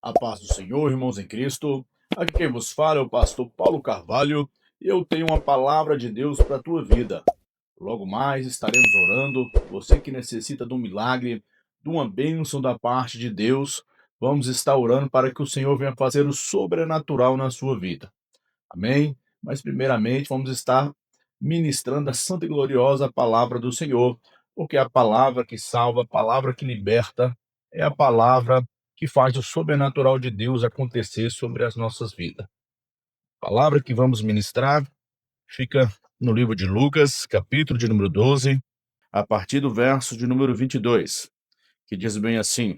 A paz do Senhor, irmãos em Cristo. Aqui quem vos fala é o pastor Paulo Carvalho e eu tenho uma palavra de Deus para a tua vida. Logo mais estaremos orando. Você que necessita de um milagre, de uma bênção da parte de Deus, vamos estar orando para que o Senhor venha fazer o sobrenatural na sua vida. Amém? Mas primeiramente vamos estar ministrando a santa e gloriosa palavra do Senhor, porque é a palavra que salva, a palavra que liberta, é a palavra que faz o sobrenatural de Deus acontecer sobre as nossas vidas. A palavra que vamos ministrar fica no livro de Lucas, capítulo de número 12, a partir do verso de número 22, que diz bem assim: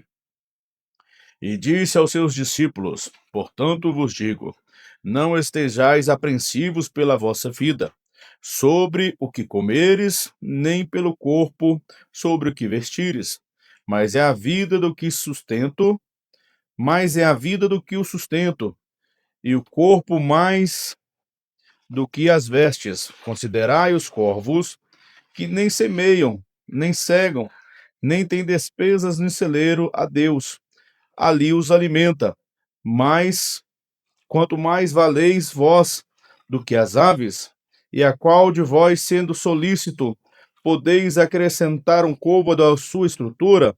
E disse aos seus discípulos: Portanto vos digo, não estejais apreensivos pela vossa vida, sobre o que comeres, nem pelo corpo, sobre o que vestires, mas é a vida do que sustento, mais é a vida do que o sustento, e o corpo mais do que as vestes. Considerai os corvos, que nem semeiam, nem cegam, nem têm despesas nem celeiro a Deus. Ali os alimenta. Mas quanto mais valeis vós do que as aves, e a qual de vós, sendo solícito, podeis acrescentar um côvado à sua estrutura?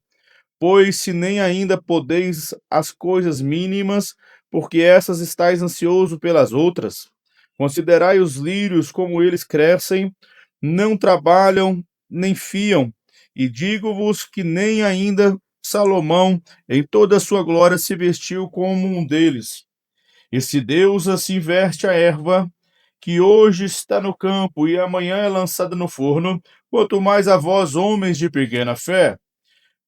Pois se nem ainda podeis as coisas mínimas, porque essas estáis ansioso pelas outras. Considerai os lírios como eles crescem, não trabalham, nem fiam, e digo-vos que nem ainda Salomão, em toda a sua glória, se vestiu como um deles. E se Deus assim veste a erva, que hoje está no campo e amanhã é lançada no forno, quanto mais a vós, homens de pequena fé.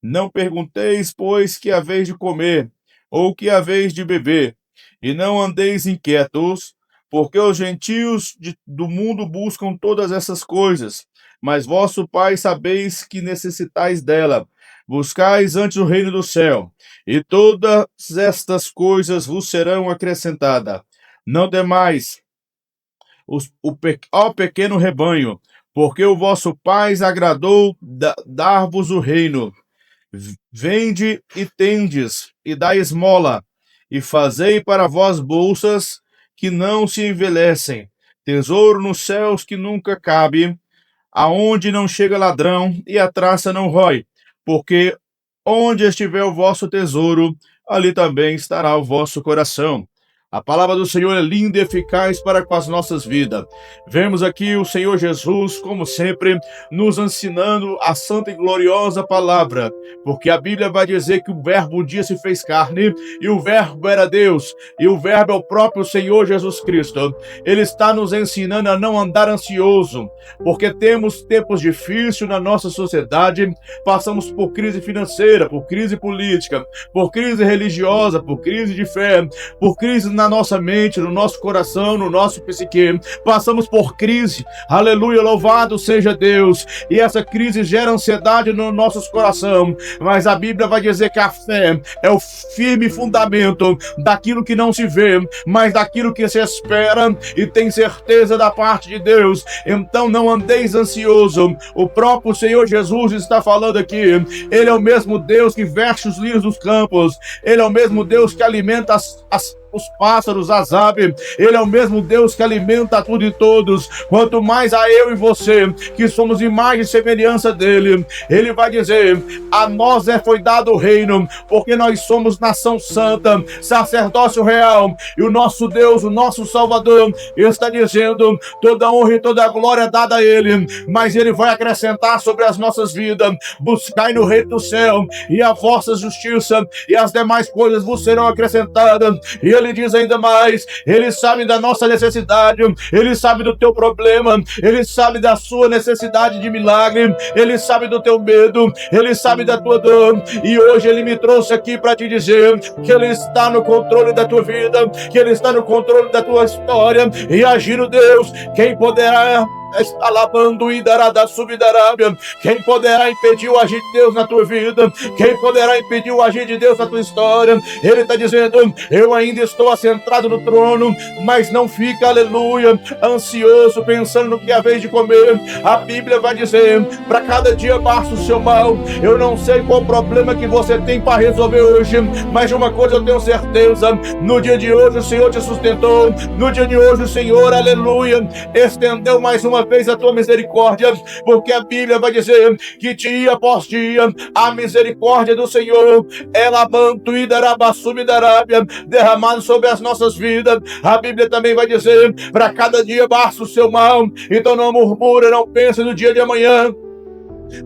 Não pergunteis, pois, que haveis de comer, ou que haveis de beber, e não andeis inquietos, porque os gentios do mundo buscam todas essas coisas, mas vosso Pai sabeis que necessitais dela. Buscais antes o reino do céu, e todas estas coisas vos serão acrescentadas. Não demais, ó pequeno rebanho, porque o vosso Pai agradou dar-vos o reino. Vende e tendes, e dai esmola, e fazei para vós bolsas que não se envelhecem, tesouro nos céus que nunca cabe, aonde não chega ladrão e a traça não rói, porque onde estiver o vosso tesouro, ali também estará o vosso coração. A palavra do Senhor é linda e eficaz para com as nossas vidas. Vemos aqui o Senhor Jesus, como sempre, nos ensinando a santa e gloriosa palavra, porque a Bíblia vai dizer que o Verbo um dia se fez carne, e o Verbo era Deus, e o Verbo é o próprio Senhor Jesus Cristo. Ele está nos ensinando a não andar ansioso, porque temos tempos difíceis na nossa sociedade, passamos por crise financeira, por crise política, por crise religiosa, por crise de fé, por crise na nossa mente, no nosso coração, no nosso psique. Passamos por crise, aleluia, louvado seja Deus, e essa crise gera ansiedade no nosso coração, mas a Bíblia vai dizer que a fé é o firme fundamento daquilo que não se vê, mas daquilo que se espera e tem certeza da parte de Deus. Então não andeis ansioso. O próprio Senhor Jesus está falando aqui. Ele é o mesmo Deus que veste os lírios dos campos. Ele é o mesmo Deus que alimenta os pássaros, as aves. Ele é o mesmo Deus que alimenta tudo e todos. Quanto mais a eu e você, que somos imagem e semelhança dele, ele vai dizer: a nós foi dado o reino, porque nós somos nação santa, sacerdócio real, e o nosso Deus, o nosso Salvador, está dizendo: toda honra e toda glória é dada a ele, mas ele vai acrescentar sobre as nossas vidas. Buscai no reino do céu, e a vossa justiça, e as demais coisas vos serão acrescentadas. E ele diz ainda mais: ele sabe da nossa necessidade, ele sabe do teu problema, ele sabe da sua necessidade de milagre, ele sabe do teu medo, ele sabe da tua dor, e hoje ele me trouxe aqui para te dizer que ele está no controle da tua vida, que ele está no controle da tua história, e agindo Deus, quem poderá Alabando e darada subidarábia. Quem poderá impedir o agir de Deus na tua vida? Quem poderá impedir o agir de Deus na tua história? Ele está dizendo: eu ainda estou assentado no trono, mas não fica, aleluia, ansioso, pensando no que é a vez de comer. A Bíblia vai dizer: para cada dia basta o seu mal. Eu não sei qual problema que você tem para resolver hoje, mas de uma coisa eu tenho certeza: no dia de hoje o Senhor te sustentou. No dia de hoje o Senhor, aleluia, estendeu mais uma vez a tua misericórdia, porque a Bíblia vai dizer que dia após dia a misericórdia do Senhor, ela derramada sobre as nossas vidas. A Bíblia também vai dizer: para cada dia basta o seu mal. Então não murmura, não pense no dia de amanhã.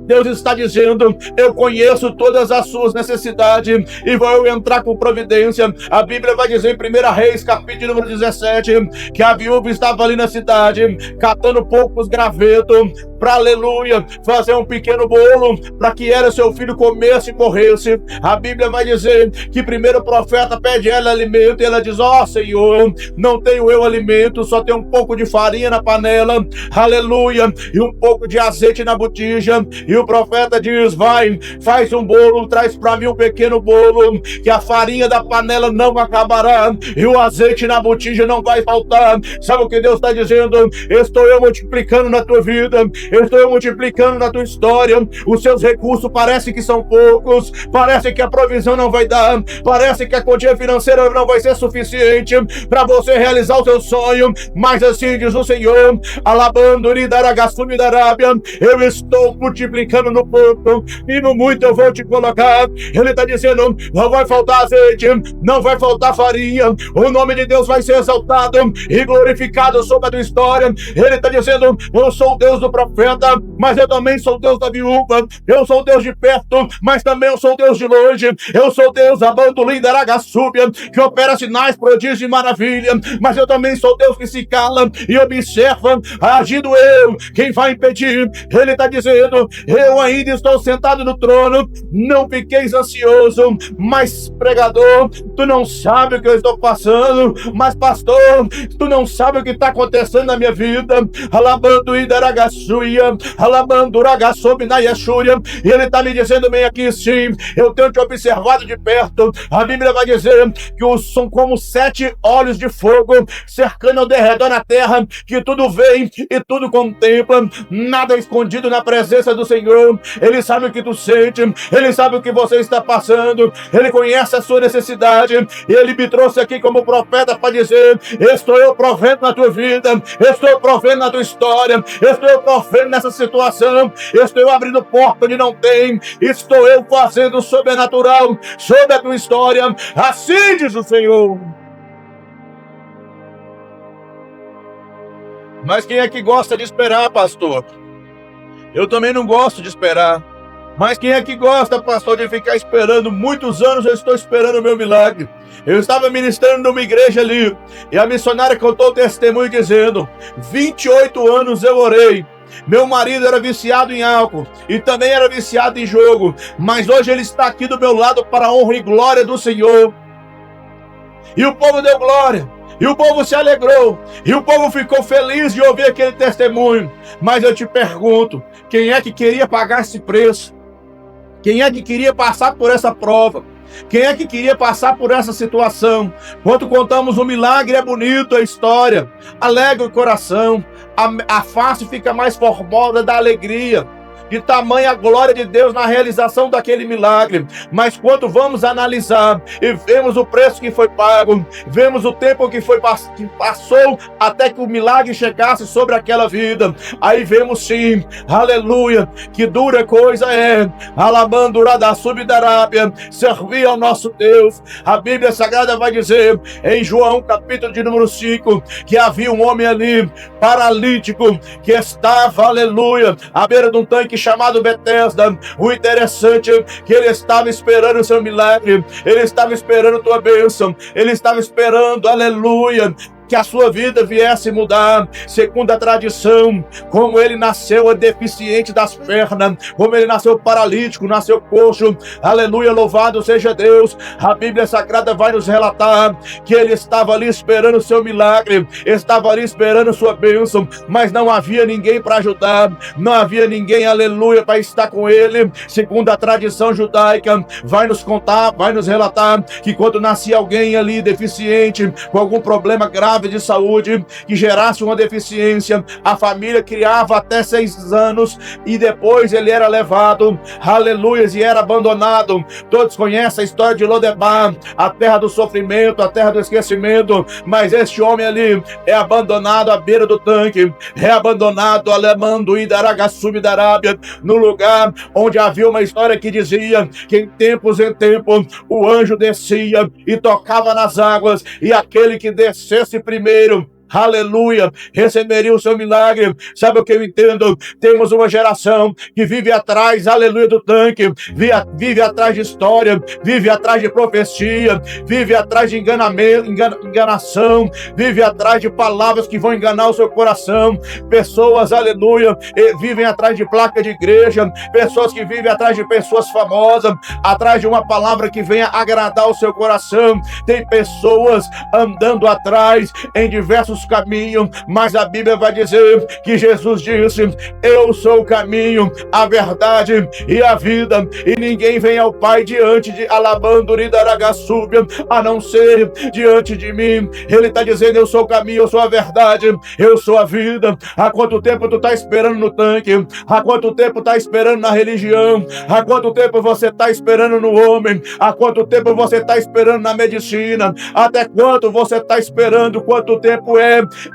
Deus está dizendo: eu conheço todas as suas necessidades e vou entrar com providência. A Bíblia vai dizer em 1 Reis, capítulo número 17, que a viúva estava ali na cidade, catando poucos gravetos, para, aleluia, fazer um pequeno bolo, para que ela e seu filho comesse e morresse. A Bíblia vai dizer que primeiro o profeta pede a ela alimento, e ela diz: ó Senhor, não tenho eu alimento, só tenho um pouco de farinha na panela, aleluia, e um pouco de azeite na botija. E o profeta diz: vai, faz um bolo, traz para mim um pequeno bolo, que a farinha da panela não acabará, e o azeite na botija não vai faltar. Sabe o que Deus está dizendo? Estou eu multiplicando na tua vida, estou eu multiplicando na tua história. Os seus recursos parece que são poucos, parece que a provisão não vai dar, parece que a quantia financeira não vai ser suficiente para você realizar o seu sonho, mas assim diz o Senhor: alabando e daragassumi da Arábia, eu estou multiplicando no pouco e no muito eu vou te colocar. Ele está dizendo: não vai faltar azeite, não vai faltar farinha, o nome de Deus vai ser exaltado e glorificado sobre a tua história. Ele está dizendo: eu sou o Deus do profeta, mas eu também sou o Deus da viúva. Eu sou o Deus de perto, mas também eu sou o Deus de longe. Eu sou o Deus abando lindaragassúbia, que opera sinais, prodígios e maravilha, mas eu também sou o Deus que se cala e observa, agindo eu, quem vai impedir? Ele está dizendo: eu ainda estou sentado no trono, não fiqueis ansioso. Mas pregador, tu não sabe o que eu estou passando, mas pastor, tu não sabe o que está acontecendo na minha vida. Alabando Idaragaçuia, alabando Uragaçobi na Yeshúria. E ele está me dizendo bem aqui: sim, eu tenho te observado de perto. A Bíblia vai dizer que são como 7 olhos de fogo cercando ao derredor na terra, que tudo vê e tudo contempla, nada escondido na presença do Senhor. Ele sabe o que tu sente, ele sabe o que você está passando, ele conhece a sua necessidade, e ele me trouxe aqui como profeta para dizer: estou eu provendo na tua vida, estou eu provendo na tua história, estou eu provendo nessa situação, estou eu abrindo porta onde não tem, estou eu fazendo o sobrenatural sobre a tua história. Assim diz o Senhor. Mas quem é que gosta de esperar, pastor? Eu também não gosto de esperar. Mas quem é que gosta, pastor, de ficar esperando? Muitos anos eu estou esperando o meu milagre. Eu estava ministrando numa igreja ali, e a missionária contou o testemunho dizendo: 28 anos eu orei. Meu marido era viciado em álcool e também era viciado em jogo, mas hoje ele está aqui do meu lado para a honra e glória do Senhor. E o povo deu glória, e o povo se alegrou, e o povo ficou feliz de ouvir aquele testemunho. Mas eu te pergunto: quem é que queria pagar esse preço? Quem é que queria passar por essa prova? Quem é que queria passar por essa situação? Quando contamos o milagre, é bonito a história, alegra o coração, a face fica mais formosa da alegria, de tamanha glória de Deus na realização daquele milagre. Mas quando vamos analisar e vemos o preço que foi pago, vemos o tempo que passou até que o milagre chegasse sobre aquela vida, aí vemos sim, aleluia, que dura coisa é, alabando Uradaçubi da Arábia, servir ao nosso Deus. A Bíblia Sagrada vai dizer em João capítulo de número 5, que havia um homem ali, paralítico, que estava, aleluia, à beira de um tanque chamado Betesda. O interessante é que ele estava esperando o seu milagre, ele estava esperando tua bênção, ele estava esperando, aleluia, que a sua vida viesse mudar. Segundo a tradição, como ele nasceu deficiente das pernas, como ele nasceu paralítico, nasceu coxo, aleluia, louvado seja Deus. A Bíblia Sagrada vai nos relatar que ele estava ali esperando o seu milagre, estava ali esperando sua bênção, mas não havia ninguém para ajudar, não havia ninguém, aleluia, para estar com ele. Segundo a tradição judaica, vai nos contar, vai nos relatar que quando nascia alguém ali deficiente, com algum problema grave de saúde, que gerasse uma deficiência, a família criava até 6 anos e depois ele era levado, aleluia, e era abandonado. Todos conhecem a história de Lodebar, a terra do sofrimento, a terra do esquecimento, mas este homem ali é abandonado à beira do tanque, é abandonado alemando Idaragassub da Arábia, no lugar onde havia uma história que dizia que em tempos o anjo descia e tocava nas águas, e aquele que descesse primeiro, aleluia, receberia o seu milagre. Sabe o que eu entendo? Temos uma geração que vive atrás, aleluia, do tanque, vive atrás de história, vive atrás de profecia, vive atrás de enganação, vive atrás de palavras que vão enganar o seu coração. Pessoas, aleluia, vivem atrás de placa de igreja, pessoas que vivem atrás de pessoas famosas, atrás de uma palavra que venha agradar o seu coração. Tem pessoas andando atrás em diversos caminho, mas a Bíblia vai dizer que Jesus disse: eu sou o caminho, a verdade e a vida, e ninguém vem ao Pai diante de Alabanduridaragassúbia, a não ser diante de mim. Ele está dizendo: eu sou o caminho, eu sou a verdade, eu sou a vida. Há quanto tempo tu está esperando no tanque? Há quanto tempo está esperando na religião? Há quanto tempo você está esperando no homem? Há quanto tempo você está esperando na medicina? Até quanto você está esperando? Quanto tempo é?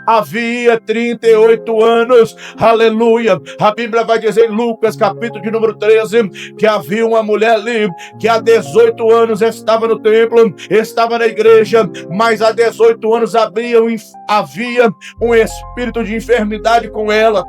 Havia 38 anos, aleluia. A Bíblia vai dizer em Lucas, capítulo de número 13, que havia uma mulher ali, que há 18 anos estava no templo, estava na igreja, mas há 18 anos havia um espírito de enfermidade com ela.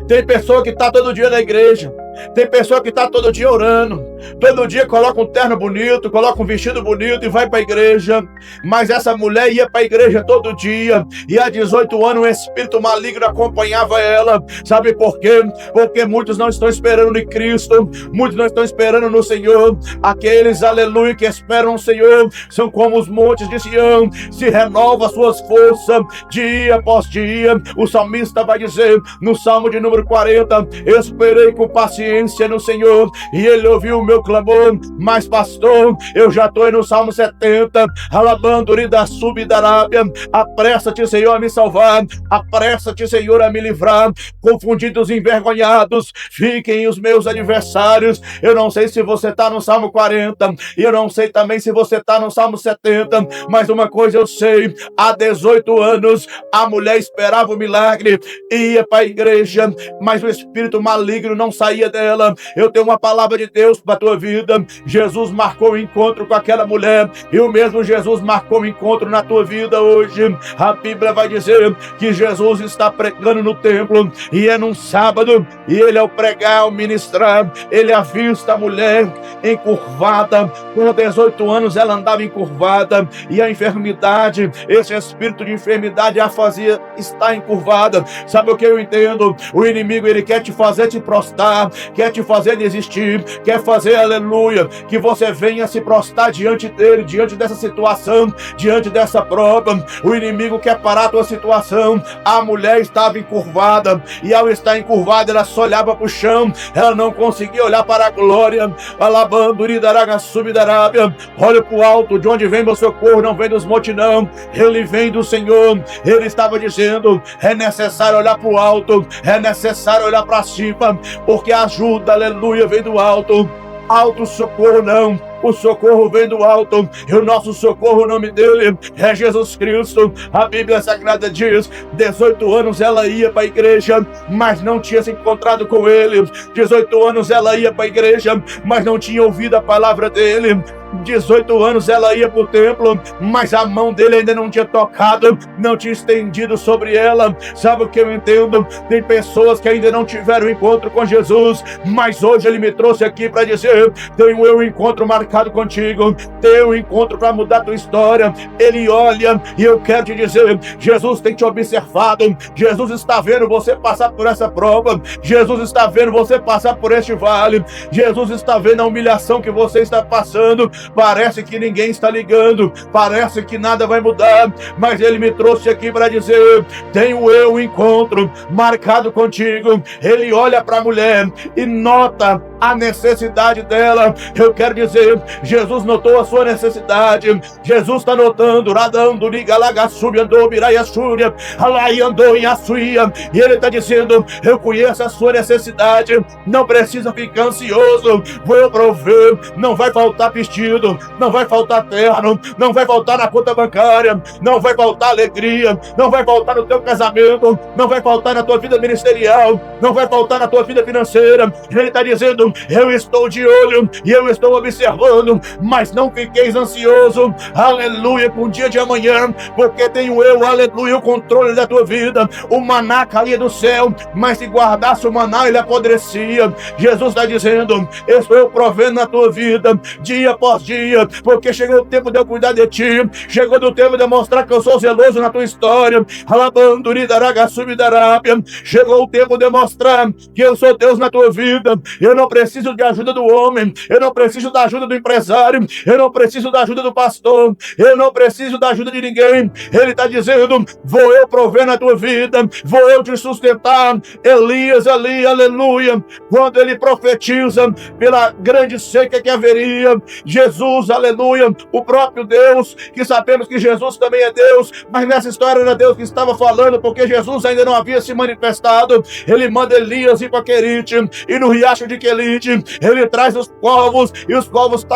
Tem pessoa que está todo dia na igreja, tem pessoa que está todo dia orando, todo dia coloca um terno bonito, coloca um vestido bonito e vai para a igreja, mas essa mulher ia para a igreja todo dia, e há 18 anos um espírito maligno acompanhava ela. Sabe por quê? Porque muitos não estão esperando em Cristo, muitos não estão esperando no Senhor. Aqueles, aleluia, que esperam no Senhor são como os montes de Sião, se renova suas forças dia após dia. O salmista vai dizer no Salmo de número 40: esperei com paciência no Senhor e Ele ouviu o meu clamor. Mas pastor, eu já estou no Salmo 70, Alabanduridassub da Arábia, apressa-te, Senhor, a me salvar, apressa-te, Senhor, a me livrar. Confundidos e envergonhados fiquem os meus adversários. Eu não sei se você está no Salmo 40, e eu não sei também se você está no Salmo 70, mas uma coisa eu sei: há 18 anos a mulher esperava o milagre, ia para a igreja, mas o espírito maligno não saía dela. Eu tenho uma palavra de Deus para a tua vida. Jesus marcou o encontro com aquela mulher, e o mesmo Jesus marcou o encontro na tua vida hoje. A Bíblia vai dizer que Jesus está pregando no templo, e é num sábado, e ele, ao pregar, ao ministrar, ele avista a mulher encurvada. Por 18 anos ela andava encurvada, e a enfermidade, esse espírito de enfermidade a fazia estar encurvada. Sabe o que eu entendo? O inimigo, ele quer te fazer te prostrar, quer te fazer desistir, quer fazer, aleluia, que você venha se prostrar diante dele, diante dessa situação, diante dessa prova. O inimigo quer parar a tua situação. A mulher estava encurvada, e ao estar encurvada ela só olhava para o chão, ela não conseguia olhar para a glória. Alabanduridaragassub da Arábia, olha para o alto, de onde vem meu socorro, não vem dos montes não, ele vem do Senhor. Ele estava dizendo: é necessário olhar para o alto, é necessário olhar para cima, porque a ajuda, aleluia, vem do alto. Alto socorro não, o socorro vem do alto, e o nosso socorro, o nome dele é Jesus Cristo. A Bíblia Sagrada diz: 18 anos ela ia para a igreja, mas não tinha se encontrado com ele. 18 anos ela ia para a igreja, mas não tinha ouvido a palavra dele. 18 anos ela ia para o templo, mas a mão dele ainda não tinha tocado, não tinha estendido sobre ela. Sabe o que eu entendo? Tem pessoas que ainda não tiveram encontro com Jesus, mas hoje ele me trouxe aqui para dizer: tenho eu um encontro marcado contigo, tenho um encontro para mudar a tua história. Ele olha e eu quero te dizer, Jesus tem te observado, Jesus está vendo você passar por essa prova, Jesus está vendo você passar por este vale, Jesus está vendo a humilhação que você está passando. Parece que ninguém está ligando, parece que nada vai mudar, mas ele me trouxe aqui para dizer: tenho eu um encontro marcado contigo. Ele olha para a mulher e nota a necessidade dela. Eu quero dizer, Jesus notou a sua necessidade, Jesus está notando, radando, liga, laga, subi, andou, miraia, súria, alai, andou em açuia, e ele está dizendo: eu conheço a sua necessidade, não precisa ficar ansioso, vou prover, não vai faltar vestido, não vai faltar terno, não vai faltar na conta bancária, não vai faltar alegria, não vai faltar no teu casamento, não vai faltar na tua vida ministerial, não vai faltar na tua vida financeira. Ele está dizendo: eu estou de olho e eu estou observando, mas não fiqueis ansioso, aleluia, com o dia de amanhã, porque tenho eu, aleluia, o controle da tua vida. O maná caía do céu, mas se guardasse o maná, ele apodrecia. Jesus está dizendo: estou eu provendo na tua vida, dia após dia, porque chegou o tempo de eu cuidar de ti, chegou o tempo de eu mostrar que eu sou zeloso na tua história. Chegou o tempo de eu mostrar que eu sou Deus na tua vida. Eu não preciso de ajuda do homem, eu não preciso da ajuda do empresário, eu não preciso da ajuda do pastor, eu não preciso da ajuda de ninguém. Ele está dizendo: vou eu prover na tua vida, vou eu te sustentar. Elias ali, aleluia, quando ele profetiza pela grande seca que haveria, Jesus, aleluia, o próprio Deus, que sabemos que Jesus também é Deus, mas nessa história era Deus que estava falando, porque Jesus ainda não havia se manifestado. Ele manda Elias ir para Querite, e no riacho de Querite ele traz os povos, e os povos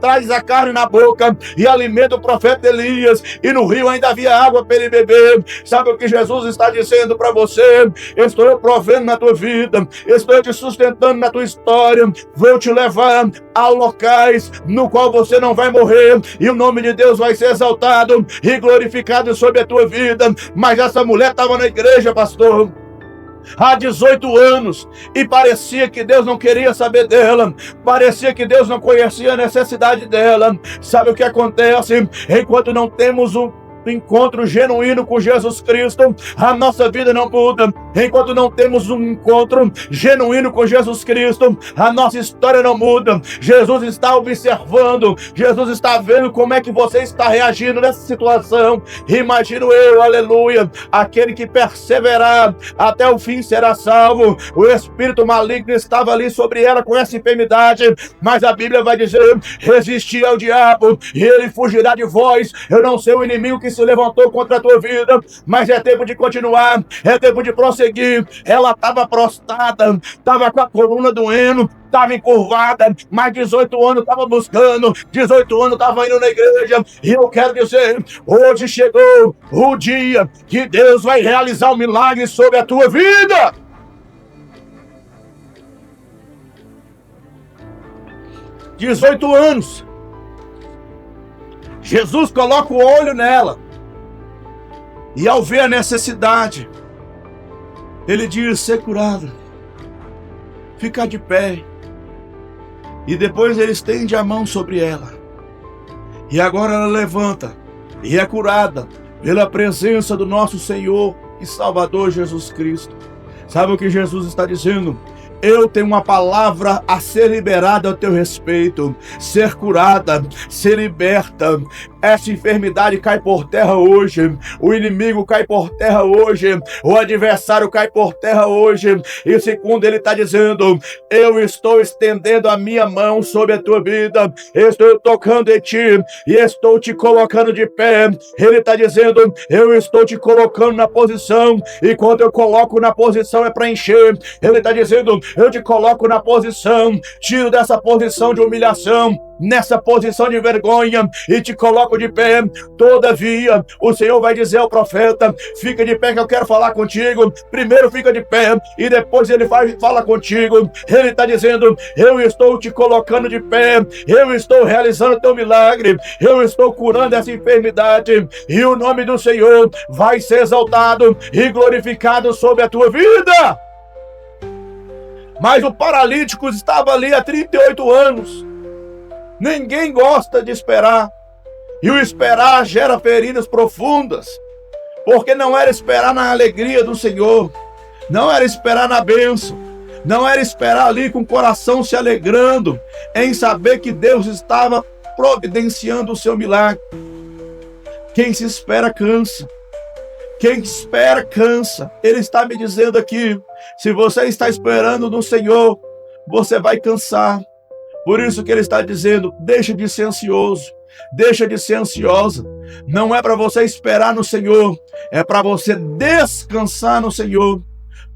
traz a carne na boca e alimenta o profeta Elias, e no rio ainda havia água para ele beber. Sabe o que Jesus está dizendo para você? Estou eu provendo na tua vida, estou eu te sustentando na tua história, vou te levar a locais no qual você não vai morrer, e o nome de Deus vai ser exaltado e glorificado sobre a tua vida. Mas essa mulher estava na igreja, pastor, há 18 anos, e parecia que Deus não queria saber dela, parecia que Deus não conhecia a necessidade dela. Sabe o que acontece? Enquanto não temos um encontro genuíno com Jesus Cristo, a nossa vida não muda. Enquanto não temos um encontro genuíno com Jesus Cristo, a nossa história não muda. Jesus está observando, Jesus está vendo como é que você está reagindo nessa situação. Imagino eu, aleluia, aquele que perseverar até o fim será salvo. O espírito maligno estava ali sobre ela com essa enfermidade, mas a Bíblia vai dizer: resistir ao diabo e ele fugirá de vós. Eu não sei o inimigo que se levantou contra a tua vida, mas é tempo de continuar, é tempo de prosseguir. Ela estava prostrada, estava com a coluna doendo, estava encurvada, mas 18 anos estava buscando, 18 anos estava indo na igreja. E eu quero dizer, hoje chegou o dia que Deus vai realizar um milagre sobre a tua vida. "18 anos, Jesus coloca o olho nela, e ao ver a necessidade, ele diz: ser curada, ficar de pé. E depois ele estende a mão sobre ela, e agora ela levanta e é curada pela presença do nosso Senhor e Salvador Jesus Cristo. Sabe o que Jesus está dizendo? Eu tenho uma palavra a ser liberada ao teu respeito, ser curada, ser liberta. Essa enfermidade cai por terra hoje, o inimigo cai por terra hoje, o adversário cai por terra hoje. E segundo ele está dizendo, eu estou estendendo a minha mão sobre a tua vida, estou tocando em ti e estou te colocando de pé. Ele está dizendo, eu estou te colocando na posição, e quando eu coloco na posição é para encher. Ele está dizendo, eu te coloco na posição, tiro dessa posição de humilhação, nessa posição de vergonha, e te coloco ficam de pé. Todavia, o Senhor vai dizer ao profeta: fica de pé que eu quero falar contigo. Primeiro fica de pé e depois ele fala contigo. Ele está dizendo: eu estou te colocando de pé, eu estou realizando teu milagre, eu estou curando essa enfermidade, e o nome do Senhor vai ser exaltado e glorificado sobre a tua vida. Mas o paralítico estava ali há 38 anos. Ninguém gosta de esperar, e o esperar gera feridas profundas, porque não era esperar na alegria do Senhor, não era esperar na bênção, não era esperar ali com o coração se alegrando em saber que Deus estava providenciando o seu milagre. Quem se espera cansa. Quem espera cansa. Ele está me dizendo aqui: se você está esperando no Senhor, você vai cansar. Por isso que ele está dizendo: deixa de ser ansioso, deixa de ser ansiosa. Não é para você esperar no Senhor, é para você descansar no Senhor.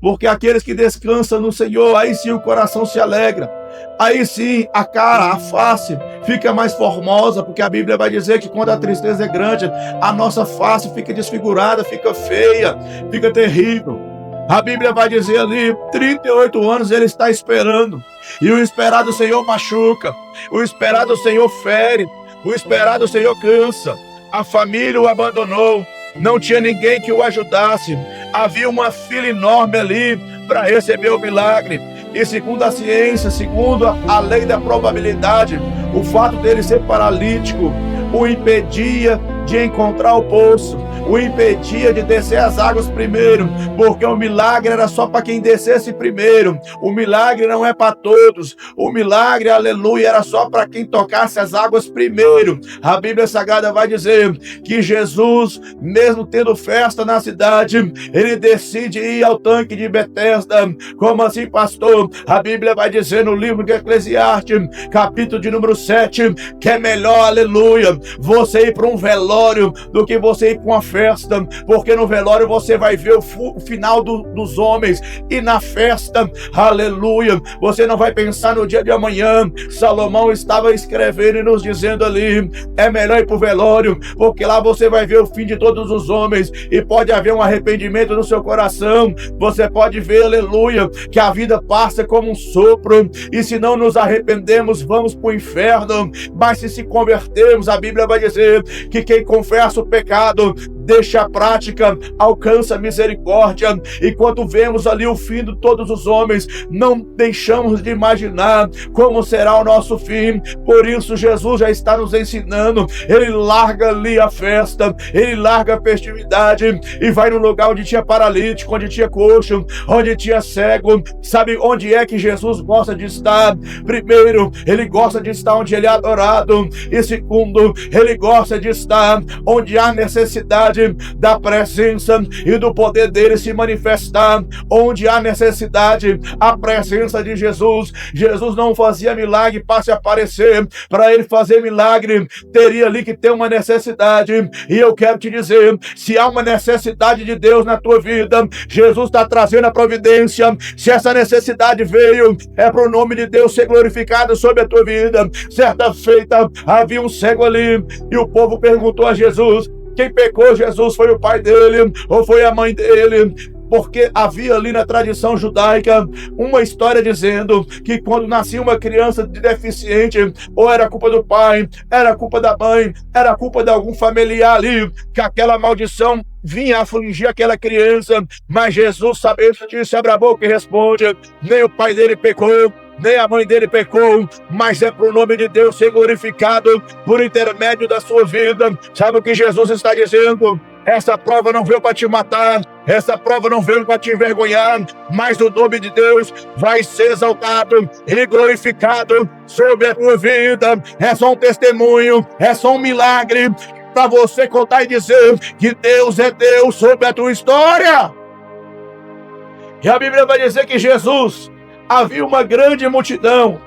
Porque aqueles que descansam no Senhor, aí sim o coração se alegra. Aí sim a cara, a face fica mais formosa, porque a Bíblia vai dizer que quando a tristeza é grande, a nossa face fica desfigurada, fica feia, fica terrível. A Bíblia vai dizer ali, 38 anos ele está esperando. E o esperar do Senhor machuca, o esperar do Senhor fere, o esperar do Senhor cansa. A família o abandonou, não tinha ninguém que o ajudasse. Havia uma fila enorme ali para receber o milagre. E segundo a ciência, segundo a lei da probabilidade, o fato dele ser paralítico o impedia de encontrar o poço, o impedia de descer as águas primeiro, porque o milagre era só para quem descesse primeiro. O milagre não é para todos. O milagre, aleluia, era só para quem tocasse as águas primeiro. A Bíblia Sagrada vai dizer que Jesus, mesmo tendo festa na cidade, ele decide ir ao tanque de Betesda. Como assim, pastor? A Bíblia vai dizer no livro de Eclesiastes, capítulo de número 7, que é melhor, aleluia, você ir para um velório do que você ir para uma festa, porque no velório você vai ver o final dos homens, e na festa, aleluia, você não vai pensar no dia de amanhã. Salomão estava escrevendo e nos dizendo ali: é melhor ir para o velório, porque lá você vai ver o fim de todos os homens, e pode haver um arrependimento no seu coração. Você pode ver, aleluia, que a vida passa como um sopro, e se não nos arrependemos, vamos para o inferno. Mas se convertermos, a Bíblia vai dizer que quem confessa o pecado, deixa a prática, alcança a misericórdia. E quando vemos ali o fim de todos os homens, não deixamos de imaginar como será o nosso fim. Por isso Jesus já está nos ensinando. Ele larga ali a festa, ele larga a festividade e vai no lugar onde tinha paralítico, onde tinha coxo, onde tinha cego. Sabe onde é que Jesus gosta de estar? Primeiro, ele gosta de estar onde ele é adorado, e segundo, ele gosta de estar onde há necessidade da presença e do poder dele se manifestar. Onde há necessidade, a presença de Jesus. Jesus não fazia milagre para se aparecer. Para ele fazer milagre, teria ali que ter uma necessidade. E eu quero te dizer, se há uma necessidade de Deus na tua vida, Jesus está trazendo a providência. Se essa necessidade veio, é para o nome de Deus ser glorificado sobre a tua vida. Certa feita, havia um cego ali, e o povo perguntou a Jesus: quem pecou, Jesus? Foi o pai dele ou foi a mãe dele? Porque havia ali na tradição judaica uma história dizendo que quando nascia uma criança deficiente, ou era culpa do pai, era culpa da mãe, era culpa de algum familiar ali, que aquela maldição vinha afligir aquela criança. Mas Jesus, sabendo disso, abre a boca e responde: nem o pai dele pecou, nem a mãe dele pecou, mas é para o nome de Deus ser glorificado por intermédio da sua vida. Sabe o que Jesus está dizendo? Essa prova não veio para te matar, essa prova não veio para te envergonhar, mas o nome de Deus vai ser exaltado e glorificado sobre a tua vida. É só um testemunho, é só um milagre para você contar e dizer que Deus é Deus sobre a tua história. E a Bíblia vai dizer que Jesus, havia uma grande multidão,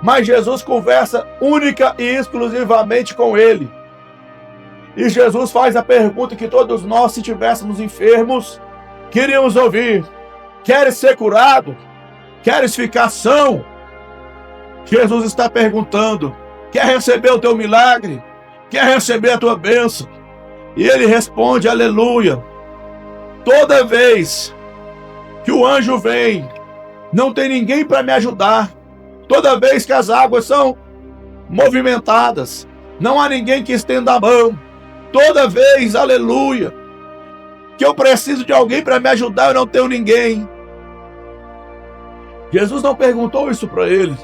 mas Jesus conversa única e exclusivamente com ele. E Jesus faz a pergunta que todos nós, se tivéssemos enfermos, queríamos ouvir: queres ser curado? Queres ficar são? Jesus está perguntando: quer receber o teu milagre? quer receber a tua bênção. E ele responde, aleluia. Toda vez que o anjo vem, não tem ninguém para me ajudar. Toda vez que as águas são movimentadas, não há ninguém que estenda a mão. Toda vez, aleluia, que eu preciso de alguém para me ajudar, eu não tenho ninguém. Jesus não perguntou isso para ele.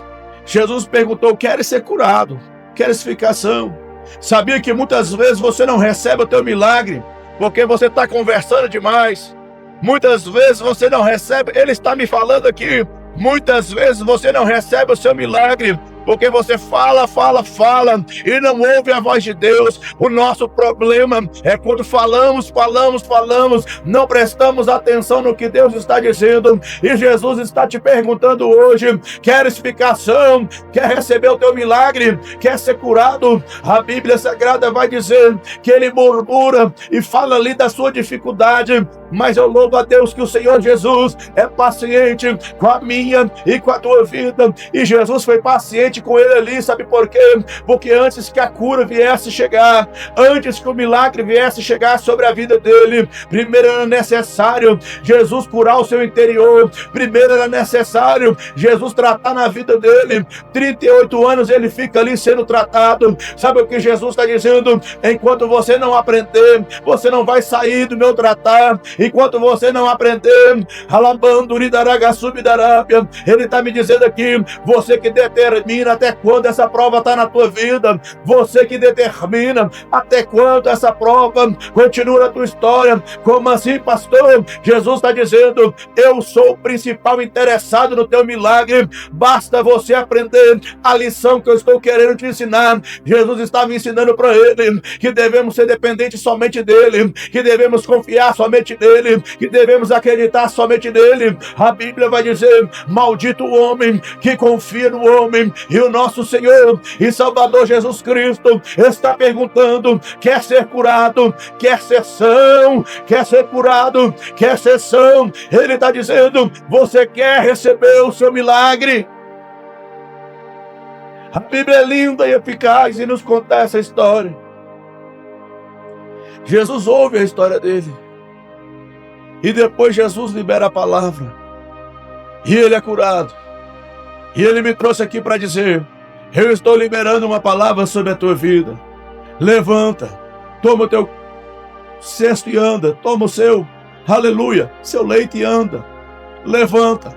Jesus perguntou, queres ser curado? Queres ficar são? Sabia que muitas vezes você não recebe o teu milagre porque você está conversando demais. Muitas vezes você não recebe, ele está me falando aqui, muitas vezes você não recebe o seu milagre porque você fala e não ouve a voz de Deus. O nosso problema é quando falamos, não prestamos atenção no que Deus está dizendo. E Jesus está te perguntando hoje, queres ficar são? Quer receber o teu milagre? Quer ser curado? A Bíblia Sagrada vai dizer que ele murmura e fala ali da sua dificuldade, mas eu louvo a Deus que o Senhor Jesus é paciente com a minha e com a tua vida. E Jesus foi paciente com ele ali, sabe por quê? Porque antes que a cura viesse chegar, antes que o milagre viesse chegar sobre a vida dele, primeiro era necessário Jesus curar o seu interior, primeiro era necessário Jesus tratar na vida dele. 38 anos ele fica ali sendo tratado. Sabe o que Jesus está dizendo? Enquanto você não aprender, você não vai sair do meu tratar. Enquanto você não aprender, ele está me dizendo aqui, você que determina até quando essa prova está na tua vida, você que determina até quando essa prova continua na tua história. Como assim, pastor? Jesus está dizendo, eu sou o principal interessado no teu milagre, basta você aprender a lição que eu estou querendo te ensinar. Jesus estava ensinando para ele que devemos ser dependentes somente dele, que devemos confiar somente nele, que devemos acreditar somente nele. A Bíblia vai dizer, maldito o homem que confia no homem. E o nosso Senhor e Salvador Jesus Cristo está perguntando, quer ser curado? Quer ser são? Quer ser curado? Quer ser são? Ele está dizendo, você quer receber o seu milagre? A Bíblia é linda e eficaz e nos conta essa história. Jesus ouve a história dele. E depois Jesus libera a palavra. E ele é curado. E ele me trouxe aqui para dizer, eu estou liberando uma palavra sobre a tua vida. Levanta, toma o teu cesto e anda. Toma o seu, aleluia, seu leito e anda. Levanta.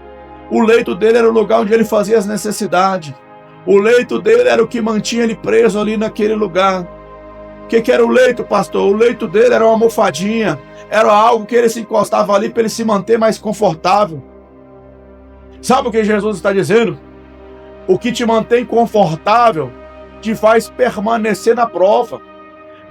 O leito dele era o lugar onde ele fazia as necessidades. O leito dele era o que mantinha ele preso ali naquele lugar. O que era o leito, pastor? O leito dele era uma almofadinha. Era algo que ele se encostava ali para ele se manter mais confortável. Sabe o que Jesus está dizendo? O que te mantém confortável te faz permanecer na prova.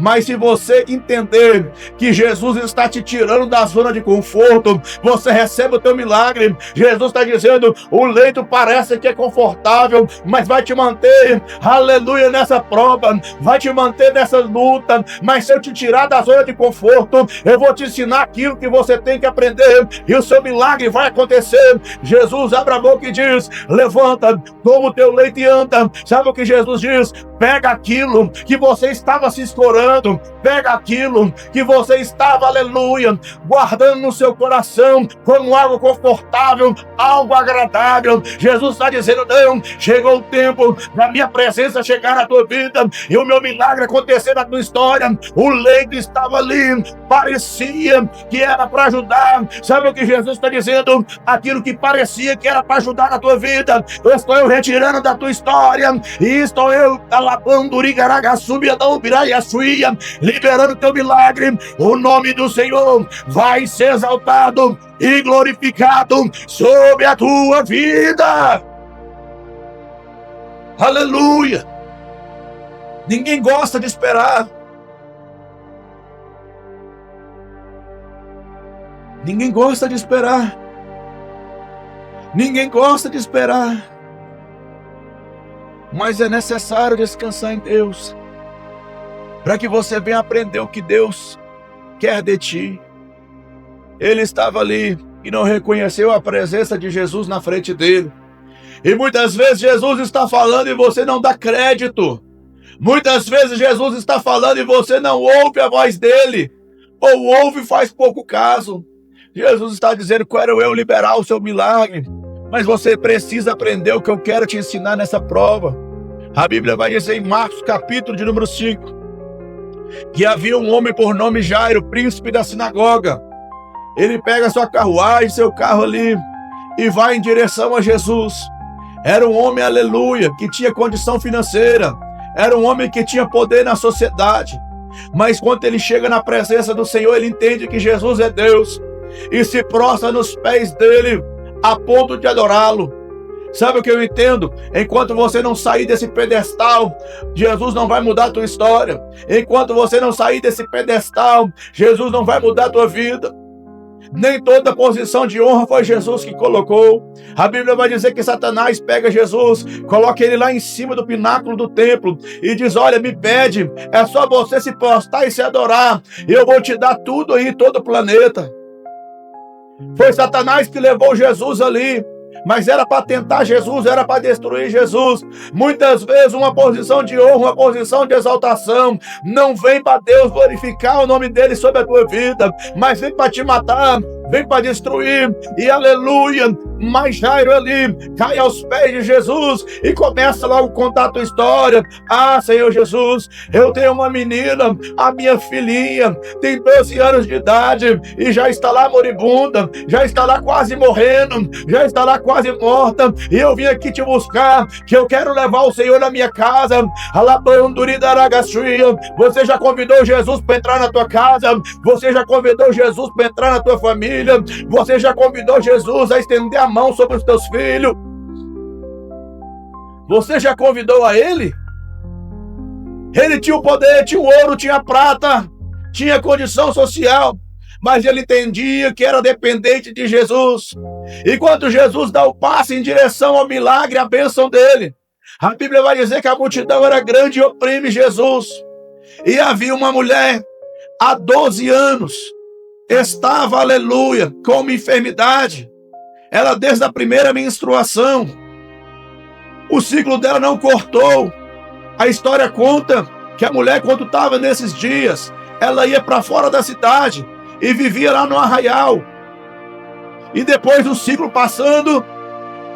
Mas se você entender que Jesus está te tirando da zona de conforto, você recebe o teu milagre. Jesus está dizendo, o leito parece que é confortável, mas vai te manter, aleluia, nessa prova, vai te manter nessa luta. Mas se eu te tirar da zona de conforto, eu vou te ensinar aquilo que você tem que aprender, e o seu milagre vai acontecer. Jesus abre a boca e diz, levanta, toma o teu leito e anda. Sabe o que Jesus diz? Pega aquilo que você estava se escorando, pega aquilo que você estava, aleluia, guardando no seu coração como algo confortável, algo agradável. Jesus está dizendo, não, chegou o tempo da minha presença chegar na tua vida e o meu milagre acontecer na tua história. O leito estava ali, parecia que era para ajudar. Sabe o que Jesus está dizendo? Aquilo que parecia que era para ajudar na tua vida, estou eu retirando da tua história, e estou eu liberando teu milagre. O nome do Senhor vai ser exaltado e glorificado sobre a tua vida. Aleluia. Ninguém gosta de esperar. Ninguém gosta de esperar. Ninguém gosta de esperar. Mas é necessário descansar em Deus, para que você venha aprender o que Deus quer de ti. Ele estava ali e não reconheceu a presença de Jesus na frente dele. E muitas vezes Jesus está falando e você não dá crédito. Muitas vezes Jesus está falando e você não ouve a voz dele, ou ouve e faz pouco caso. Jesus está dizendo: quero eu liberar o seu milagre, mas você precisa aprender o que eu quero te ensinar nessa prova. A Bíblia vai dizer em Marcos capítulo de número 5, que havia um homem por nome Jairo, príncipe da sinagoga. Ele pega sua carruagem, seu carro ali, e vai em direção a Jesus. Era um homem, aleluia, que tinha condição financeira. Era um homem que tinha poder na sociedade. Mas quando ele chega na presença do Senhor, ele entende que Jesus é Deus e se prostra nos pés dele a ponto de adorá-lo. Sabe o que eu entendo? Enquanto você não sair desse pedestal, Jesus não vai mudar a tua história. Enquanto você não sair desse pedestal, Jesus não vai mudar a tua vida. Nem toda posição de honra foi Jesus que colocou. A Bíblia vai dizer que Satanás pega Jesus, coloca ele lá em cima do pináculo do templo e diz: olha, me pede, é só você se prostrar e se adorar, e eu vou te dar tudo aí, todo o planeta. Foi Satanás que levou Jesus ali, mas era para tentar Jesus, era para destruir Jesus. Muitas vezes uma posição de honra, uma posição de exaltação não vem para Deus glorificar o nome dele sobre a tua vida, mas vem para te matar, vem para destruir. E aleluia, mas Jairo ali cai aos pés de Jesus e começa logo a contar a tua história. Ah, Senhor Jesus, eu tenho uma menina, a minha filhinha tem 12 anos de idade e já está lá moribunda, já está lá quase morrendo, já está lá quase morta, e eu vim aqui te buscar, que eu quero levar o Senhor na minha casa. Você já convidou Jesus para entrar na tua casa? Você já convidou Jesus para entrar na tua família? Você já convidou Jesus a estender a mão sobre os teus filhos? Você já convidou a ele? Ele tinha o poder, tinha o ouro, tinha a prata, tinha condição social, mas ele entendia que era dependente de Jesus. E quando Jesus dá o passo em direção ao milagre, a bênção dele, a Bíblia vai dizer que a multidão era grande e oprime Jesus. E havia uma mulher, há 12 anos, estava, aleluia, com uma enfermidade. Ela desde a primeira menstruação, o ciclo dela não cortou. A história conta que a mulher, quando estava nesses dias, ela ia para fora da cidade e vivia lá no arraial. E depois do ciclo passando,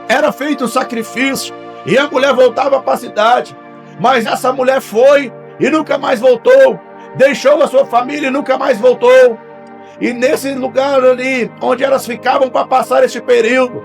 era feito o sacrifício e a mulher voltava para a cidade. Mas essa mulher foi e nunca mais voltou. Deixou a sua família e nunca mais voltou. E nesse lugar ali, onde elas ficavam para passar esse período,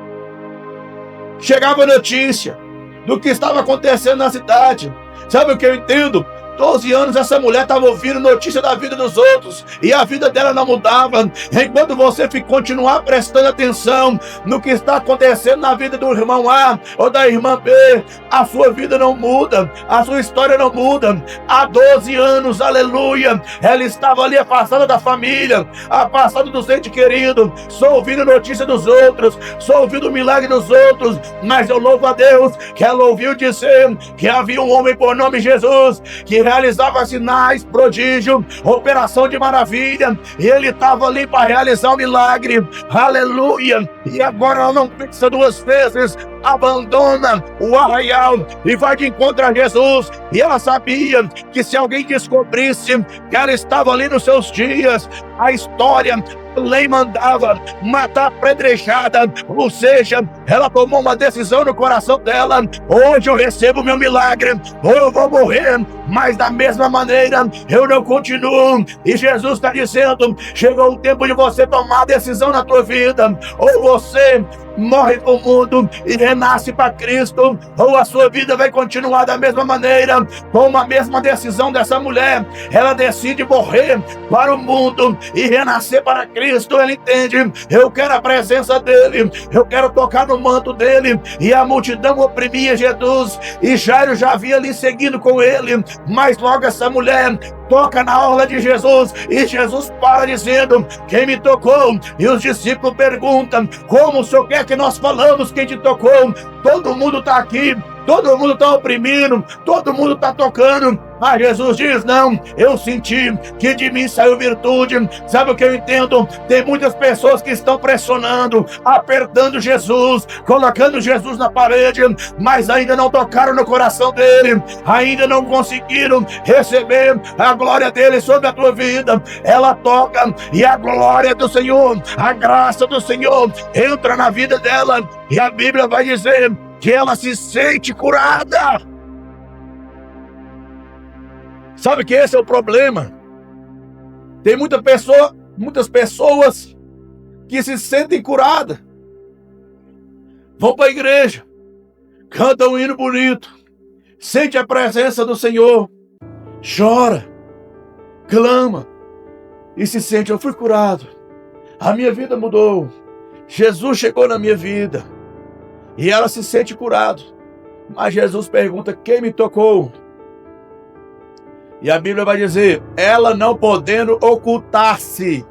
chegava notícia do que estava acontecendo na cidade. Sabe o que eu entendo? 12 anos essa mulher estava ouvindo notícia da vida dos outros e a vida dela não mudava. Enquanto você continuar prestando atenção no que está acontecendo na vida do irmão A ou da irmã B, a sua vida não muda, a sua história não muda. Há 12 anos, aleluia, ela estava ali afastada da família, afastada do ente querido, só ouvindo notícia dos outros, só ouvindo o milagre dos outros. Mas eu louvo a Deus que ela ouviu dizer que havia um homem por nome Jesus, que realizava sinais, prodígio, operação de maravilha, e ele estava ali para realizar um milagre, aleluia. E agora ela não pensa duas vezes, abandona o arraial e vai de encontro a Jesus. E ela sabia que se alguém descobrisse que ela estava ali nos seus dias, a história, a lei mandava matar apedrejada, ou seja, ela tomou uma decisão no coração dela: hoje eu recebo meu milagre, ou eu vou morrer, mas da mesma maneira eu não continuo. E Jesus está dizendo: chegou o tempo de você tomar a decisão na tua vida, ou você morre para o mundo e renasce para Cristo, ou a sua vida vai continuar da mesma maneira. Com a mesma decisão dessa mulher, ela decide morrer para o mundo e renascer para Cristo. Ela entende: eu quero a presença dele, eu quero tocar no manto dele. E a multidão oprimia Jesus, e Jairo já havia ali seguindo com ele, mas logo essa mulher toca na orla de Jesus, e Jesus para dizendo: quem me tocou? E os discípulos perguntam: como o Senhor quer que nós falamos quem te tocou? Todo mundo está aqui todo mundo está oprimindo, todo mundo está tocando. Mas Jesus diz, não, eu senti que de mim saiu virtude. Sabe o que eu entendo? Tem muitas pessoas que estão pressionando, apertando Jesus, colocando Jesus na parede, mas ainda não tocaram no coração dele, ainda não conseguiram receber a glória dele sobre a tua vida. Ela toca e a glória do Senhor, a graça do Senhor entra na vida dela, e a Bíblia vai dizer que ela se sente curada. Sabe que esse é o problema? Tem muitas pessoas que se sentem curadas, vão para a igreja, cantam um hino bonito, sente a presença do Senhor, chora, clama e se sente, eu fui curado, a minha vida mudou, Jesus chegou na minha vida, e ela se sente curada. Mas Jesus pergunta, quem me tocou? E a Bíblia vai dizer, ela não podendo ocultar-se.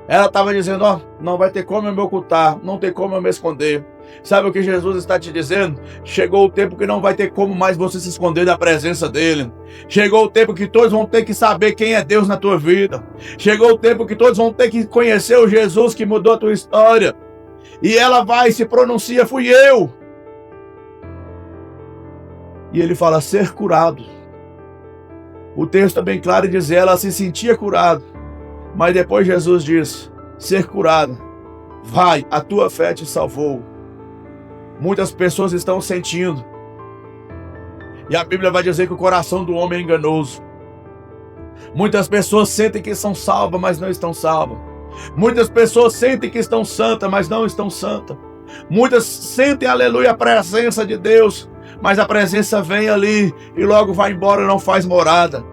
Ela estava dizendo, ó, não vai ter como eu me ocultar, não tem como eu me esconder. Sabe o que Jesus está te dizendo? Chegou o tempo que não vai ter como mais você se esconder da presença dele. Chegou o tempo que todos vão ter que saber quem é Deus na tua vida. Chegou o tempo que todos vão ter que conhecer o Jesus que mudou a tua história. E ela vai e se pronuncia, fui eu. E ele fala, ser curado. O texto é bem claro em dizer, ela se sentia curada. Mas depois Jesus diz, ser curada, vai, a tua fé te salvou. Muitas pessoas estão sentindo. E a Bíblia vai dizer que o coração do homem é enganoso. Muitas pessoas sentem que são salvas, mas não estão salvas. Muitas pessoas sentem que estão santas, mas não estão santas. Muitas sentem, aleluia, a presença de Deus, mas a presença vem ali e logo vai embora, não faz morada.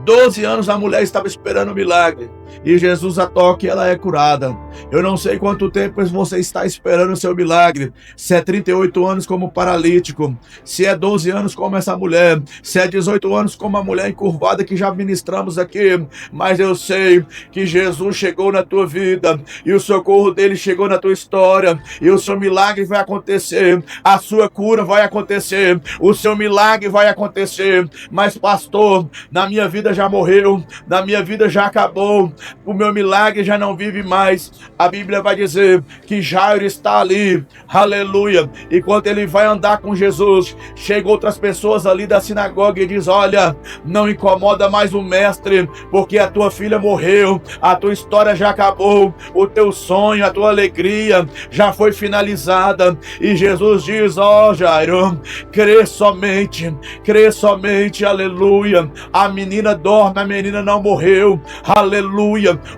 12 anos a mulher estava esperando o milagre e Jesus a toca e ela é curada. Eu não sei quanto tempo você está esperando o seu milagre, se é 38 anos como paralítico, se é 12 anos como essa mulher, se é 18 anos como a mulher encurvada que já ministramos aqui, mas eu sei que Jesus chegou na tua vida e o socorro dele chegou na tua história e o seu milagre vai acontecer, a sua cura vai acontecer, o seu milagre vai acontecer. Mas pastor, na minha vida já morreu, na minha vida já acabou, o meu milagre já não vive mais. A Bíblia vai dizer que Jairo está ali, aleluia, e quando ele vai andar com Jesus, chegam outras pessoas ali da sinagoga e diz, olha, não incomoda mais o mestre, porque a tua filha morreu, a tua história já acabou, o teu sonho, a tua alegria já foi finalizada. E Jesus diz, ó Jairo, crê somente, aleluia, a menina dorme, a menina não morreu, aleluia,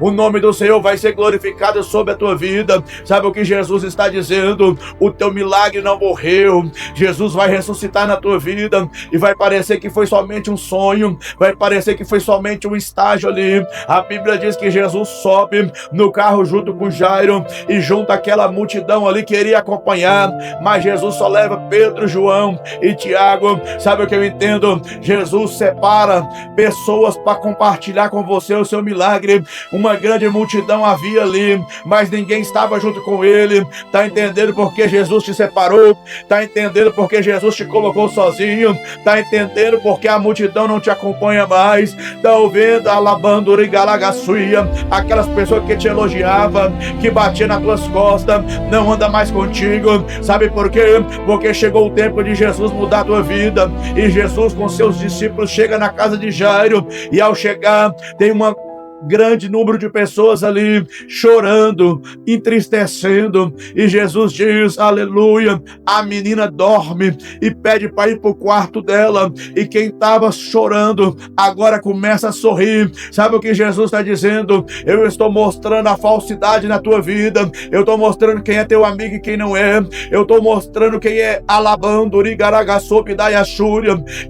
o nome do Senhor vai ser glorificado sobre a tua vida. Sabe o que Jesus está dizendo? O teu milagre não morreu, Jesus vai ressuscitar na tua vida e vai parecer que foi somente um sonho, vai parecer que foi somente um estágio ali. A Bíblia diz que Jesus sobe no carro junto com Jairo e junta aquela multidão ali que iria acompanhar, mas Jesus só leva Pedro, João e Tiago. Sabe o que eu entendo? Jesus separa pessoas para compartilhar com você o seu milagre. Uma grande multidão havia ali, mas ninguém estava junto com ele. Tá entendendo porque Jesus te separou? Tá entendendo porque Jesus te colocou sozinho? Tá entendendo porque a multidão não te acompanha mais? Tá ouvindo? Alabando, rigalagaçuia, aquelas pessoas que te elogiavam, que batiam nas tuas costas, não anda mais contigo. Sabe por quê? Porque chegou o tempo de Jesus mudar a tua vida. E Jesus com seus discípulos chega na casa de Jairo, e ao chegar tem uma grande número de pessoas ali chorando, entristecendo, e Jesus diz, aleluia, a menina dorme, e pede para ir para o quarto dela, e quem estava chorando agora começa a sorrir. Sabe o que Jesus está dizendo? Eu estou mostrando a falsidade na tua vida, eu estou mostrando quem é teu amigo e quem não é, eu estou mostrando quem é alabando,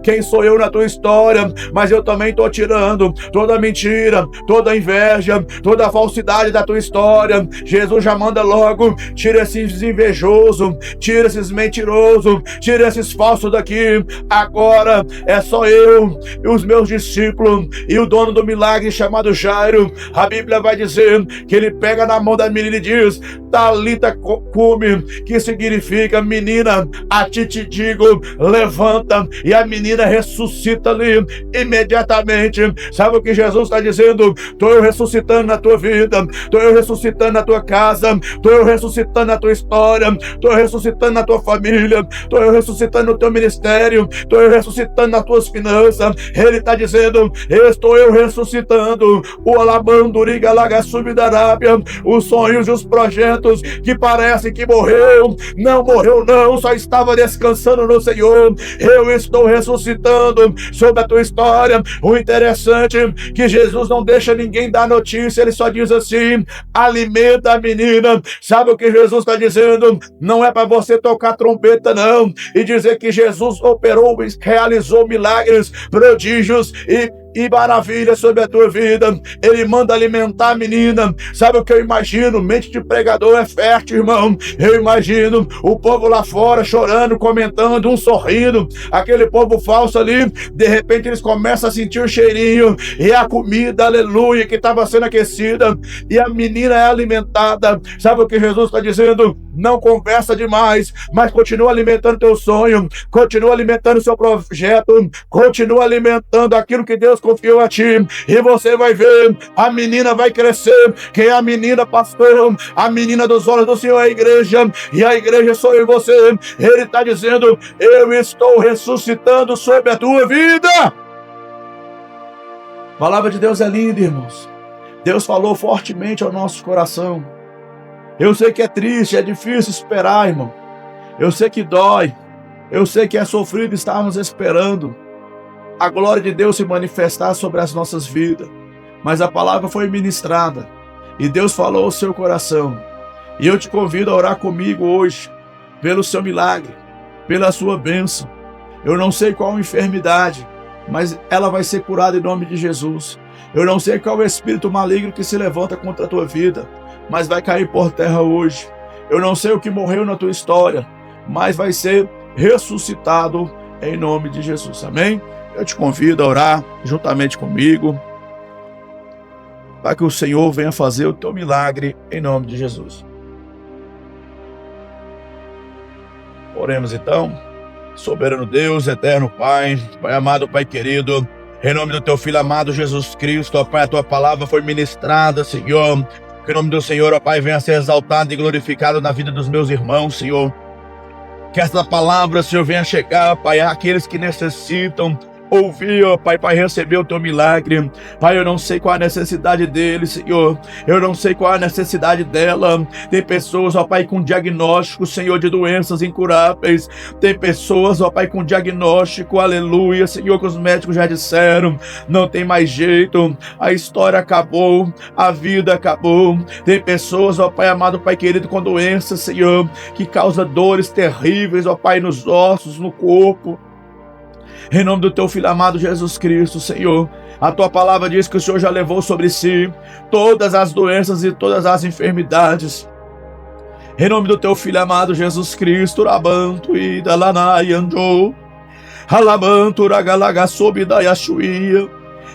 quem sou eu na tua história, mas eu também estou tirando toda mentira, toda toda inveja, toda falsidade da tua história. Jesus já manda logo: tira esses invejosos, tira esses mentirosos, tira esses falsos daqui. Agora é só eu e os meus discípulos e o dono do milagre chamado Jairo. A Bíblia vai dizer que ele pega na mão da menina e diz: Talita cumi, que significa: menina, a ti te digo, levanta. E a menina ressuscita ali imediatamente. Sabe o que Jesus está dizendo? Estou eu ressuscitando na tua vida, estou eu ressuscitando na tua casa, estou eu ressuscitando na tua história, estou eu ressuscitando na tua família, estou eu ressuscitando no teu ministério, estou eu ressuscitando nas tuas finanças. Ele está dizendo: estou eu ressuscitando o alabanduriga laga subidarábia, os sonhos e os projetos que parecem que morreu. Não morreu não, só estava descansando no Senhor. Eu estou ressuscitando sobre a tua história. O interessante é que Jesus não deixa ninguém dar notícia, ele só diz assim: alimenta a menina. Sabe o que Jesus está dizendo? Não é para você tocar trombeta não e dizer que Jesus operou, realizou milagres, prodígios e maravilha sobre a tua vida. Ele manda alimentar a menina. Sabe o que eu imagino? Mente de pregador é fértil, irmão. Eu imagino o povo lá fora chorando, comentando, um sorrindo. Aquele povo falso ali, de repente eles começam a sentir o cheirinho e a comida, aleluia, que estava sendo aquecida, e a menina é alimentada. Sabe o que Jesus está dizendo? Não conversa demais, mas continua alimentando teu sonho, continua alimentando seu projeto, continua alimentando aquilo que Deus confiou a ti, e você vai ver, a menina vai crescer. Quem é a menina, pastor? A menina dos olhos do Senhor é a igreja, e a igreja sou eu e você. Ele está dizendo: eu estou ressuscitando sobre a tua vida. A palavra de Deus é linda, irmãos. Deus falou fortemente ao nosso coração. Eu sei que é triste, é difícil esperar, irmão. Eu sei que dói. Eu sei que é sofrido estarmos esperando a glória de Deus se manifestar sobre as nossas vidas. Mas a palavra foi ministrada e Deus falou ao seu coração. E eu te convido a orar comigo hoje pelo seu milagre, pela sua bênção. Eu não sei qual enfermidade, mas ela vai ser curada em nome de Jesus. Eu não sei qual é o espírito maligno que se levanta contra a tua vida, mas vai cair por terra hoje. Eu não sei o que morreu na tua história, mas vai ser ressuscitado em nome de Jesus. Amém? Eu te convido a orar juntamente comigo, para que o Senhor venha fazer o teu milagre em nome de Jesus. Oremos então. Soberano Deus, eterno Pai, Pai amado, Pai querido, em nome do teu Filho amado Jesus Cristo, ó Pai, a tua palavra foi ministrada, Senhor. Que o nome do Senhor, ó Pai, venha ser exaltado e glorificado na vida dos meus irmãos, Senhor. Que essa palavra, Senhor, venha chegar, Pai, àqueles que necessitam ouvir, ó Pai, para receber o teu milagre. Pai, eu não sei qual a necessidade dele, Senhor. Eu não sei qual a necessidade dela. Tem pessoas, ó Pai, com diagnóstico, Senhor, de doenças incuráveis. Tem pessoas, ó Pai, com diagnóstico, aleluia, Senhor, que os médicos já disseram: não tem mais jeito, a história acabou, a vida acabou. Tem pessoas, ó Pai amado, Pai querido, com doenças, Senhor, que causa dores terríveis, ó Pai, nos ossos, no corpo. Em nome do teu Filho amado Jesus Cristo, Senhor, a tua palavra diz que o Senhor já levou sobre si todas as doenças e todas as enfermidades. Em nome do teu Filho amado Jesus Cristo, Rabanto e Dalanai Anjou, Alabanto Ragalaga Sobidaiachuia.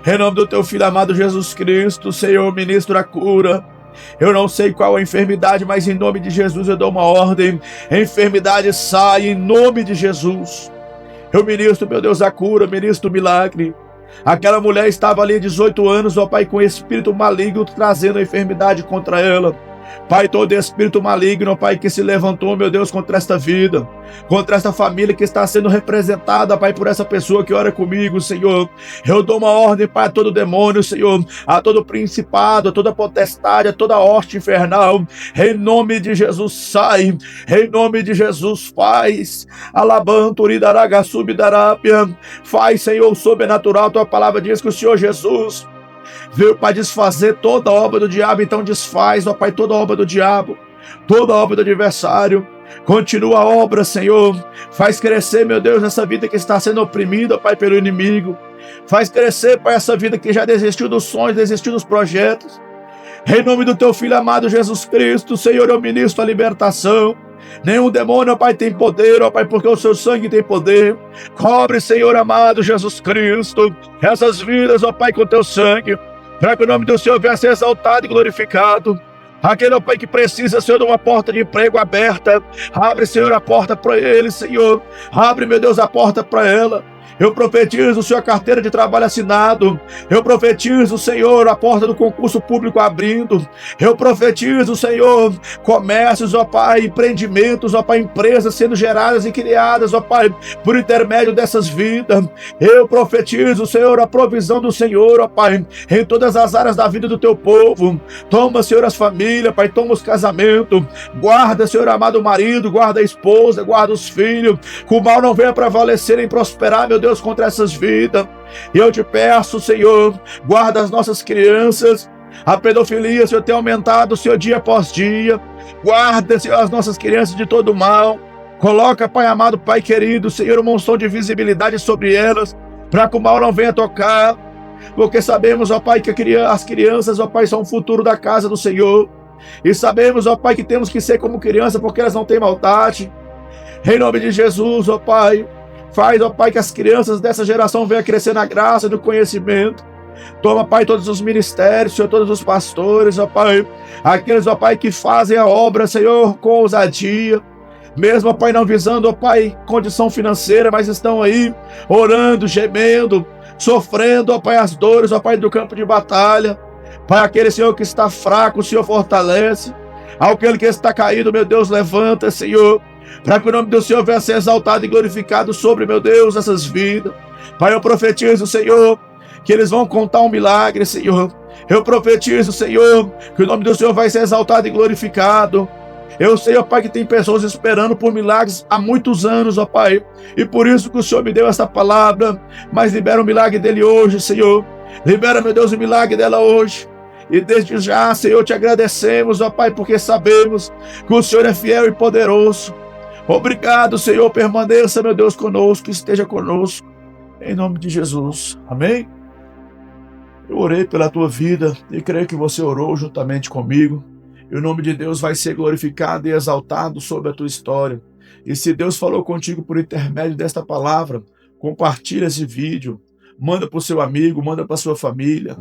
Em nome do teu Filho amado Jesus Cristo, Senhor, ministra a cura. Eu não sei qual a enfermidade, mas em nome de Jesus eu dou uma ordem: a enfermidade sai em nome de Jesus. Eu ministro, meu Deus, a cura, ministro o milagre. Aquela mulher estava ali 18 anos, ó Pai, com espírito maligno trazendo a enfermidade contra ela. Pai, todo espírito maligno, ó Pai, que se levantou, meu Deus, contra esta vida, contra esta família que está sendo representada, Pai, por essa pessoa que ora comigo, Senhor. Eu dou uma ordem, Pai, a todo demônio, Senhor, a todo principado, a toda potestade, a toda hoste infernal. Em nome de Jesus, sai. Em nome de Jesus, faz. Alabanto, ridaraga, subidarápia. Faz, Senhor, o sobrenatural. Tua palavra diz que o Senhor Jesus veio para desfazer toda a obra do diabo. Então desfaz, ó Pai, toda a obra do diabo, toda a obra do adversário. Continua a obra, Senhor. Faz crescer, meu Deus, essa vida que está sendo oprimida, Pai, pelo inimigo. Faz crescer, Pai, essa vida que já desistiu dos sonhos, desistiu dos projetos. Em nome do teu Filho amado Jesus Cristo, Senhor, eu ministro a libertação. Nenhum demônio, ó Pai, tem poder, ó Pai, porque o seu sangue tem poder. Cobre, Senhor amado Jesus Cristo, essas vidas, ó Pai, com teu sangue, para que o nome do Senhor venha a ser exaltado e glorificado. Aquele, ó Pai, que precisa, Senhor, de uma porta de emprego aberta, abre, Senhor, a porta para ele, Senhor. Abre, meu Deus, a porta para ela. Eu profetizo, Senhor, a carteira de trabalho assinado. Eu profetizo, Senhor, a porta do concurso público abrindo. Eu profetizo, Senhor, comércios, ó Pai, empreendimentos, ó Pai, empresas sendo geradas e criadas, ó Pai, por intermédio dessas vidas. Eu profetizo, Senhor, a provisão do Senhor, ó Pai, em todas as áreas da vida do teu povo. Toma, Senhor, as famílias, Pai, toma os casamentos. Guarda, Senhor amado, o marido, guarda a esposa, guarda os filhos. Que o mal não venha prevalecer nem prosperar, meu Deus, contra essas vidas. E eu te peço, Senhor, guarda as nossas crianças. A pedofilia, Senhor, tem aumentado, Senhor, dia após dia. Guarda, Senhor, as nossas crianças de todo mal. Coloca, Pai amado, Pai querido, Senhor, uma unção de visibilidade sobre elas, para que o mal não venha tocar. Porque sabemos, ó Pai, que as crianças, ó Pai, são o futuro da casa do Senhor. E sabemos, ó Pai, que temos que ser como criança, porque elas não têm maldade. Em nome de Jesus, ó Pai, faz, ó Pai, que as crianças dessa geração venham crescer na graça e no conhecimento. Toma, Pai, todos os ministérios, Senhor, todos os pastores, ó Pai, aqueles, ó Pai, que fazem a obra, Senhor, com ousadia, mesmo, ó Pai, não visando, ó Pai, condição financeira, mas estão aí orando, gemendo, sofrendo, ó Pai, as dores, ó Pai, do campo de batalha. Pai, aquele, Senhor, que está fraco, o Senhor fortalece. Aquele que está caído, meu Deus, levanta, Senhor, para que o nome do Senhor venha a ser exaltado e glorificado sobre, meu Deus, essas vidas. Pai, eu profetizo, Senhor, que eles vão contar um milagre, Senhor. Eu profetizo, Senhor, que o nome do Senhor vai ser exaltado e glorificado. Eu sei, ó Pai, que tem pessoas esperando por milagres há muitos anos, ó Pai, e por isso que o Senhor me deu essa palavra. Mas libera o milagre dele hoje, Senhor. Libera, meu Deus, o milagre dela hoje. E desde já, Senhor, te agradecemos, ó Pai, porque sabemos que o Senhor é fiel e poderoso. Obrigado, Senhor, permaneça, meu Deus, conosco, esteja conosco, em nome de Jesus, amém? Eu orei pela tua vida e creio que você orou juntamente comigo, e o nome de Deus vai ser glorificado e exaltado sobre a tua história. E se Deus falou contigo por intermédio desta palavra, compartilha esse vídeo, manda para o seu amigo, manda para a sua família,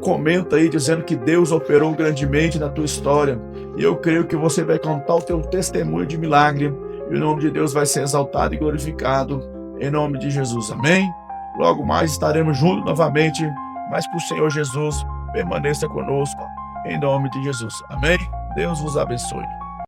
comenta aí dizendo que Deus operou grandemente na tua história. E eu creio que você vai contar o teu testemunho de milagre. E o nome de Deus vai ser exaltado e glorificado. Em nome de Jesus. Amém? Logo mais estaremos juntos novamente. Mas que o Senhor Jesus permaneça conosco. Em nome de Jesus. Amém? Deus vos abençoe.